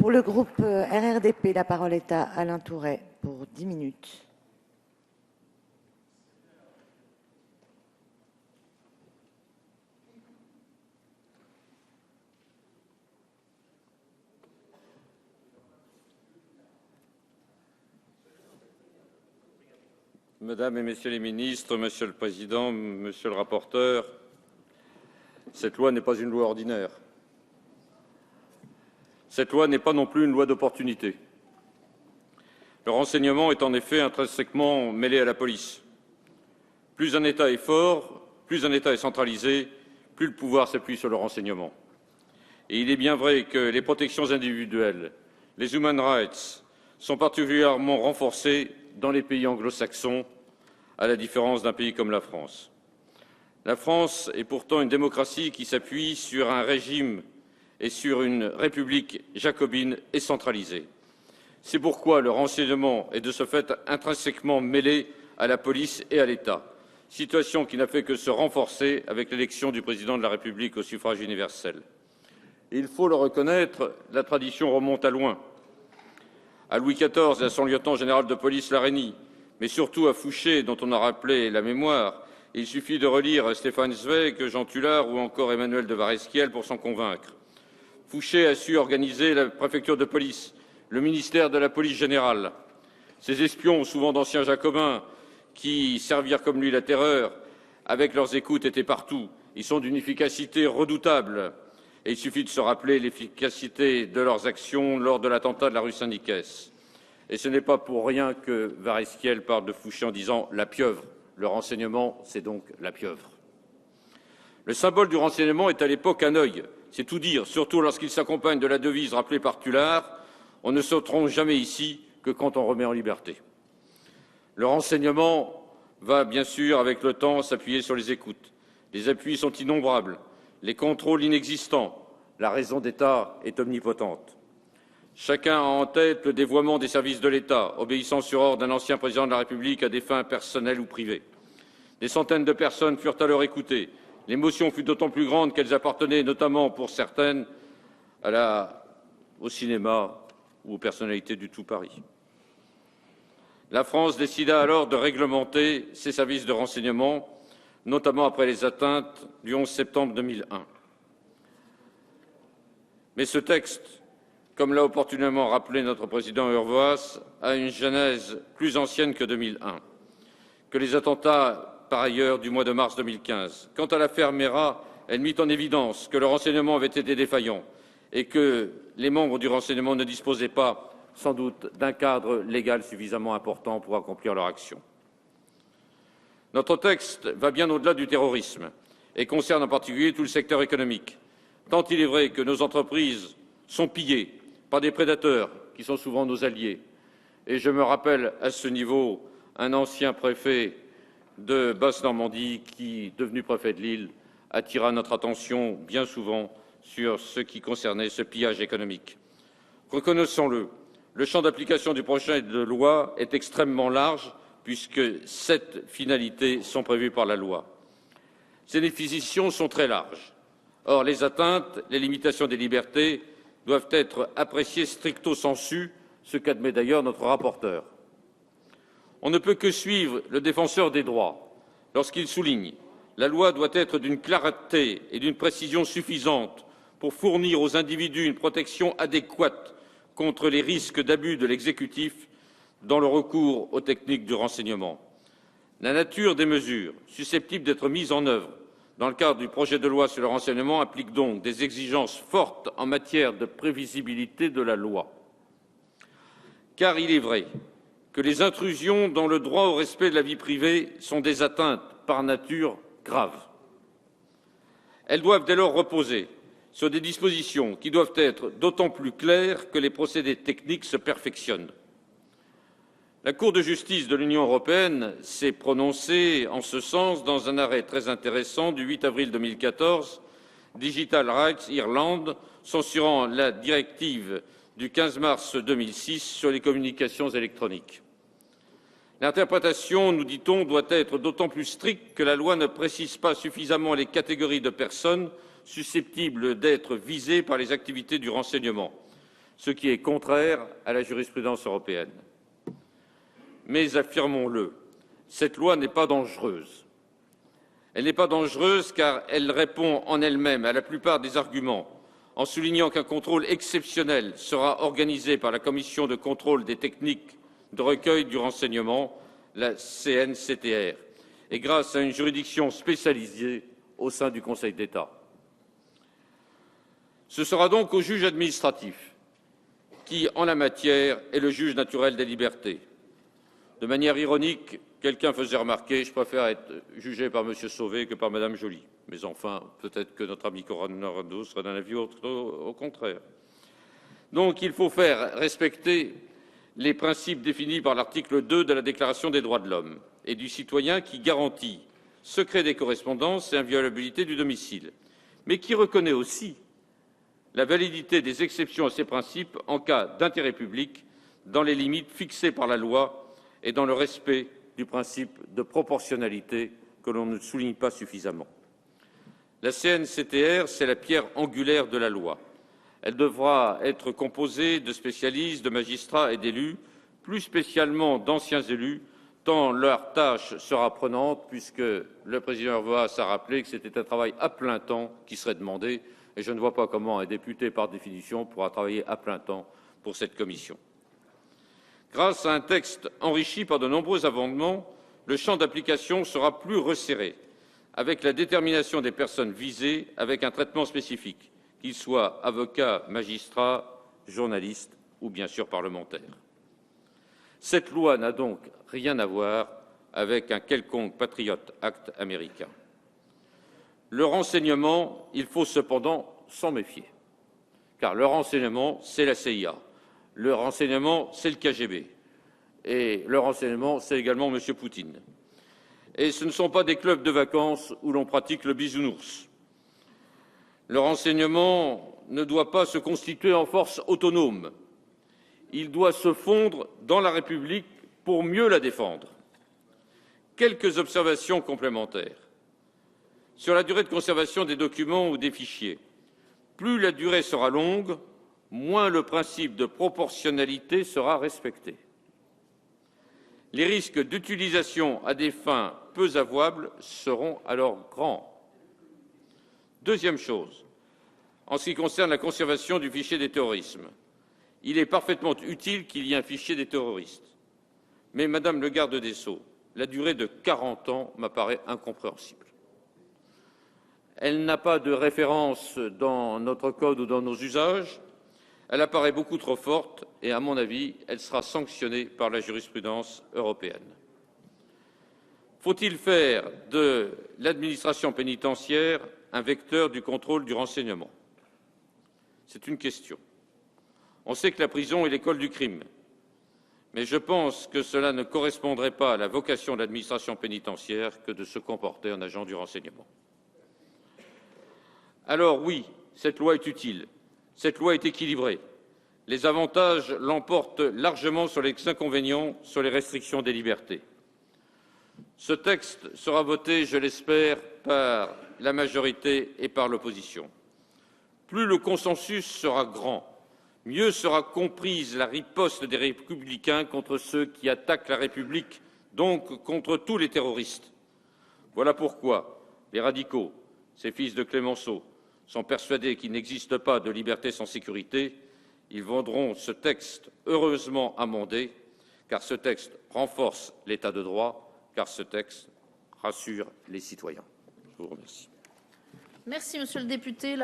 Pour le groupe RRDP, la parole est à Alain Touret pour 10 minutes. Mesdames et Messieurs les ministres, Monsieur le Président, Monsieur le rapporteur, cette loi n'est pas une loi ordinaire. Cette loi n'est pas non plus une loi d'opportunité. Le renseignement est en effet intrinsèquement mêlé à la police. Plus un État est fort, plus un État est centralisé, plus le pouvoir s'appuie sur le renseignement. Et il est bien vrai que les protections individuelles, les human rights, sont particulièrement renforcées dans les pays anglo-saxons, à la différence d'un pays comme la France. La France est pourtant une démocratie qui s'appuie sur un régime et sur une république jacobine et centralisée. C'est pourquoi le renseignement est de ce fait intrinsèquement mêlé à la police et à l'État, situation qui n'a fait que se renforcer avec l'élection du président de la République au suffrage universel. Et il faut le reconnaître, la tradition remonte à loin. À Louis XIV et à son lieutenant général de police Larénie, mais surtout à Fouché, dont on a rappelé la mémoire. Il suffit de relire Stéphane Zweig, Jean Tullard ou encore Emmanuel de Varesquiel pour s'en convaincre. Fouché a su organiser la préfecture de police, le ministère de la police générale. Ces espions, souvent d'anciens jacobins, qui servirent comme lui la terreur, avec leurs écoutes, étaient partout. Ils sont d'une efficacité redoutable. Et il suffit de se rappeler l'efficacité de leurs actions lors de l'attentat de la rue Saint-Nicaise. Et ce n'est pas pour rien que Varesquiel parle de Fouché en disant « la pieuvre ». Le renseignement, c'est donc la pieuvre. Le symbole du renseignement est à l'époque un œil. C'est tout dire, surtout lorsqu'il s'accompagne de la devise rappelée par Tullard « On ne se trompe jamais ici que quand on remet en liberté ». Le renseignement va, bien sûr, avec le temps, s'appuyer sur les écoutes. Les appuis sont innombrables, les contrôles inexistants. La raison d'État est omnipotente. Chacun a en tête le dévoiement des services de l'État, obéissant sur ordre d'un ancien président de la République à des fins personnelles ou privées. Des centaines de personnes furent alors écoutées. L'émotion fut d'autant plus grande qu'elles appartenaient, notamment pour certaines, au cinéma ou aux personnalités du tout Paris. La France décida alors de réglementer ses services de renseignement, notamment après les atteintes du 11 septembre 2001. Mais ce texte, comme l'a opportunément rappelé notre président Urvoas, a une genèse plus ancienne que 2001, que les attentats, par ailleurs, du mois de mars 2015. Quant à l'affaire Mera, elle mit en évidence que le renseignement avait été défaillant et que les membres du renseignement ne disposaient pas, sans doute, d'un cadre légal suffisamment important pour accomplir leur action. Notre texte va bien au-delà du terrorisme et concerne en particulier tout le secteur économique, tant il est vrai que nos entreprises sont pillées par des prédateurs qui sont souvent nos alliés. Et je me rappelle à ce niveau un ancien préfet de Basse-Normandie qui, devenu préfet de Lille, attira notre attention bien souvent sur ce qui concernait ce pillage économique. Reconnaissons-le, le champ d'application du projet de loi est extrêmement large puisque 7 finalités sont prévues par la loi. Ces définitions sont très larges. Or, les atteintes, les limitations des libertés doivent être appréciées stricto sensu, ce qu'admet d'ailleurs notre rapporteur. On ne peut que suivre le défenseur des droits lorsqu'il souligne « La loi doit être d'une clarté et d'une précision suffisantes pour fournir aux individus une protection adéquate contre les risques d'abus de l'exécutif dans le recours aux techniques du renseignement. La nature des mesures susceptibles d'être mises en œuvre dans le cadre du projet de loi sur le renseignement implique donc des exigences fortes en matière de prévisibilité de la loi. Car il est vrai que les intrusions dans le droit au respect de la vie privée sont des atteintes par nature graves. Elles doivent dès lors reposer sur des dispositions qui doivent être d'autant plus claires que les procédés techniques se perfectionnent. La Cour de justice de l'Union européenne s'est prononcée en ce sens dans un arrêt très intéressant du 8 avril 2014, Digital Rights Ireland, censurant la directive du 15 mars 2006 sur les communications électroniques. L'interprétation, nous dit-on, doit être d'autant plus stricte que la loi ne précise pas suffisamment les catégories de personnes susceptibles d'être visées par les activités du renseignement. ce qui est contraire à la jurisprudence européenne. Mais affirmons-le, cette loi n'est pas dangereuse. Elle n'est pas dangereuse car elle répond en elle-même à la plupart des arguments, en soulignant qu'un contrôle exceptionnel sera organisé par la Commission de contrôle des techniques de recueil du renseignement, la CNCTR, et grâce à une juridiction spécialisée au sein du Conseil d'État. Ce sera donc au juge administratif qui, en la matière, est le juge naturel des libertés. De manière ironique, quelqu'un faisait remarquer « je préfère être jugé par M. Sauvé que par Mme Joly ». Mais enfin, peut-être que notre ami Coronado serait d'un avis au contraire. Donc, il faut faire respecter les principes définis par l'article 2 de la Déclaration des droits de l'homme et du citoyen qui garantit secret des correspondances et inviolabilité du domicile, mais qui reconnaît aussi la validité des exceptions à ces principes en cas d'intérêt public dans les limites fixées par la loi et dans le respect du principe de proportionnalité que l'on ne souligne pas suffisamment. La CNCTR, c'est la pierre angulaire de la loi. Elle devra être composée de spécialistes, de magistrats et d'élus, plus spécialement d'anciens élus, tant leur tâche sera prenante, puisque le président Hervoas a rappelé que c'était un travail à plein temps qui serait demandé, et je ne vois pas comment un député, par définition, pourra travailler à plein temps pour cette commission. Grâce à un texte enrichi par de nombreux amendements, le champ d'application sera plus resserré, avec la détermination des personnes visées, avec un traitement spécifique, qu'ils soient avocats, magistrats, journalistes ou bien sûr parlementaires. Cette loi n'a donc rien à voir avec un quelconque Patriot Act américain. Le renseignement, il faut cependant s'en méfier, car le renseignement, c'est la CIA, le renseignement, c'est le KGB, et le renseignement, c'est également M. Poutine. Et ce ne sont pas des clubs de vacances où l'on pratique le bisounours. Le renseignement ne doit pas se constituer en force autonome. Il doit se fondre dans la République pour mieux la défendre. Quelques observations complémentaires. Sur la durée de conservation des documents ou des fichiers, plus la durée sera longue, moins le principe de proportionnalité sera respecté. Les risques d'utilisation à des fins peu avouables seront alors grands. Deuxième chose, en ce qui concerne la conservation du fichier des terrorismes, il est parfaitement utile qu'il y ait un fichier des terroristes. Mais, Madame le garde des Sceaux, la durée de 40 ans m'apparaît incompréhensible. Elle n'a pas de référence dans notre code ou dans nos usages. Elle apparaît beaucoup trop forte et, à mon avis, elle sera sanctionnée par la jurisprudence européenne. Faut-il faire de l'administration pénitentiaire un vecteur du contrôle du renseignement? C'est une question. On sait que la prison est l'école du crime, mais je pense que cela ne correspondrait pas à la vocation de l'administration pénitentiaire que de se comporter en agent du renseignement. Alors oui, cette loi est utile. Cette loi est équilibrée. Les avantages l'emportent largement sur les inconvénients, sur les restrictions des libertés. Ce texte sera voté, je l'espère, par la majorité et par l'opposition. Plus le consensus sera grand, mieux sera comprise la riposte des républicains contre ceux qui attaquent la République, donc contre tous les terroristes. Voilà pourquoi les radicaux, ces fils de Clémenceau, sont persuadés qu'il n'existe pas de liberté sans sécurité. Ils voteront ce texte heureusement amendé, car ce texte renforce l'état de droit, car ce texte rassure les citoyens. Je vous remercie. Merci, monsieur le député.